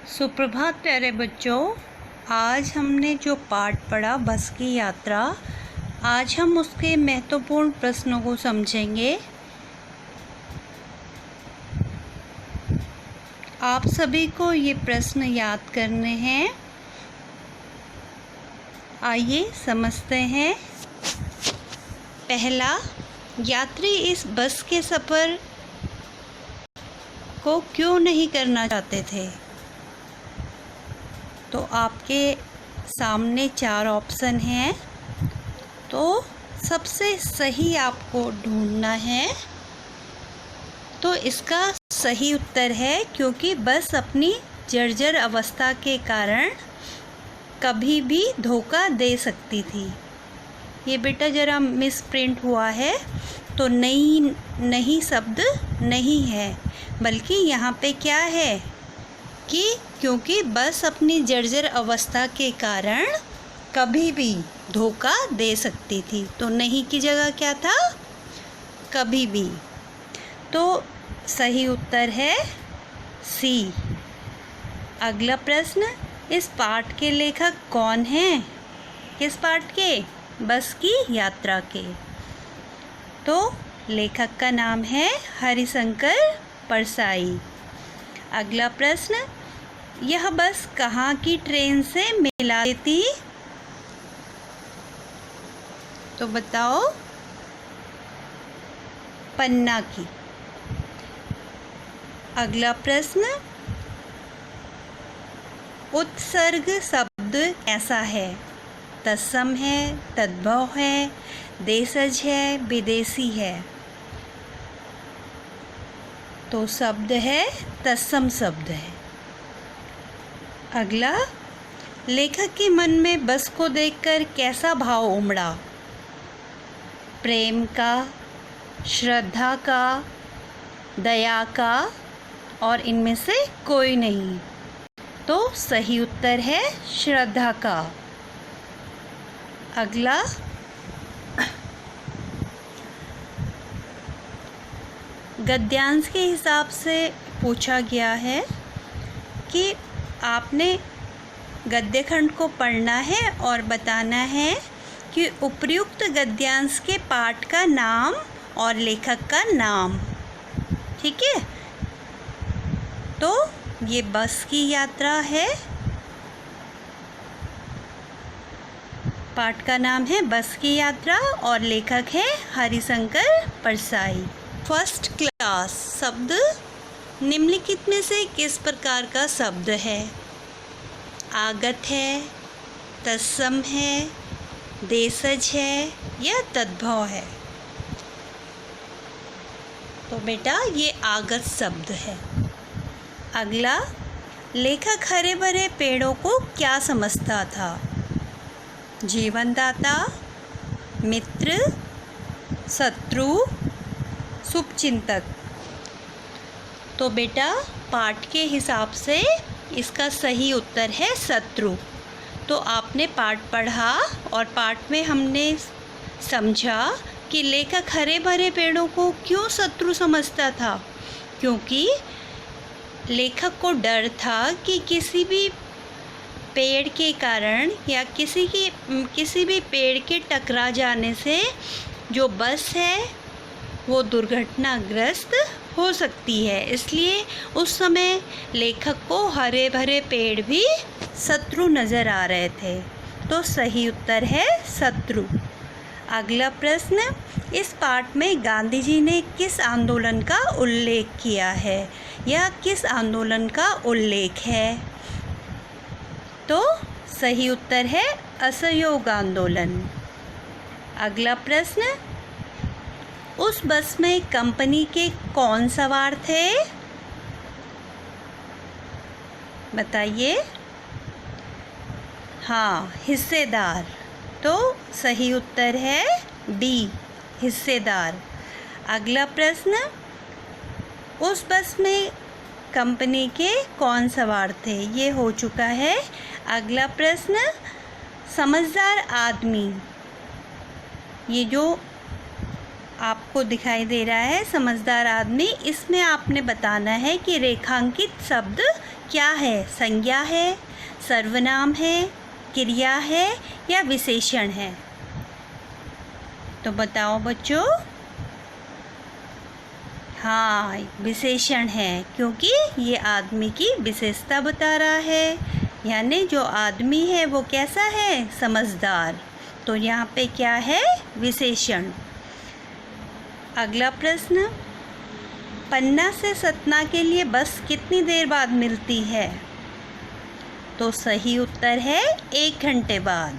सुप्रभात प्यारे बच्चों। आज हमने जो पाठ पढ़ा बस की यात्रा, आज हम उसके महत्वपूर्ण प्रश्नों को समझेंगे। आप सभी को ये प्रश्न याद करने हैं। आइए समझते हैं। पहला, यात्री इस बस के सफ़र को क्यों नहीं करना चाहते थे? तो आपके सामने 4 ऑप्शन हैं, तो सबसे सही आपको ढूंढना है। तो इसका सही उत्तर है क्योंकि बस अपनी जर्जर अवस्था के कारण कभी भी धोखा दे सकती थी। ये बेटा ज़रा मिस प्रिंट हुआ है, तो नहीं शब्द नहीं है, बल्कि यहाँ पे क्या है कि क्योंकि बस अपनी जर्जर अवस्था के कारण कभी भी धोखा दे सकती थी। तो नहीं की जगह क्या था? कभी भी। तो सही उत्तर है सी। अगला प्रश्न, इस पाठ के लेखक कौन हैं? किस पाठ के? बस की यात्रा के। तो लेखक का नाम है हरिशंकर परसाई। अगला प्रश्न, यह बस कहाँ की ट्रेन से मिलाती थी? तो बताओ। पन्ना की। अगला प्रश्न, उत्सर्ग शब्द कैसा है? तत्सम है, तद्भव है, देशज है, विदेशी है? तो शब्द है तत्सम शब्द है। अगला, लेखक के मन में बस को देखकर कैसा भाव उमड़ा? प्रेम का, श्रद्धा का, दया का, और इनमें से कोई नहीं। तो सही उत्तर है श्रद्धा का। अगला, गद्यांश के हिसाब से पूछा गया है कि आपने गद्य खंड को पढ़ना है और बताना है कि उपर्युक्त गद्यांश के पाठ का नाम और लेखक का नाम। ठीक है? तो ये बस की यात्रा है, पाठ का नाम है बस की यात्रा और लेखक है हरिशंकर परसाई। फर्स्ट क्लास शब्द निम्नलिखित में से किस प्रकार का शब्द है? आगत है, तत्सम है, देशज है या तद्भव है? तो बेटा ये आगत शब्द है। अगला, लेखक हरे भरे पेड़ों को क्या समझता था? जीवनदाता, मित्र, शत्रु, शुभचिंतक? तो बेटा पाठ के हिसाब से इसका सही उत्तर है शत्रु। तो आपने पाठ पढ़ा और पाठ में हमने समझा कि लेखक हरे भरे पेड़ों को क्यों शत्रु समझता था, क्योंकि लेखक को डर था कि किसी भी पेड़ के कारण या किसी भी पेड़ के टकरा जाने से जो बस है वो दुर्घटनाग्रस्त हो सकती है। इसलिए उस समय लेखक को हरे भरे पेड़ भी शत्रु नज़र आ रहे थे। तो सही उत्तर है शत्रु। अगला प्रश्न, इस पाठ में गांधी जी ने किस आंदोलन का उल्लेख किया है या किस आंदोलन का उल्लेख है? तो सही उत्तर है असहयोग आंदोलन। अगला प्रश्न, उस बस में कंपनी के कौन सवार थे? बताइए। हाँ, हिस्सेदार। तो सही उत्तर है डी, हिस्सेदार। अगला प्रश्न, उस बस में कंपनी के कौन सवार थे? ये हो चुका है। अगला प्रश्न, समझदार आदमी, ये जो आपको दिखाई दे रहा है समझदार आदमी, इसमें आपने बताना है कि रेखांकित शब्द क्या है? संज्ञा है, सर्वनाम है, क्रिया है या विशेषण है? तो बताओ बच्चों। हाँ, विशेषण है, क्योंकि ये आदमी की विशेषता बता रहा है, यानी जो आदमी है वो कैसा है? समझदार। तो यहाँ पे क्या है? विशेषण। अगला प्रश्न, पन्ना से सतना के लिए बस कितनी देर बाद मिलती है? तो सही उत्तर है 1 घंटे बाद।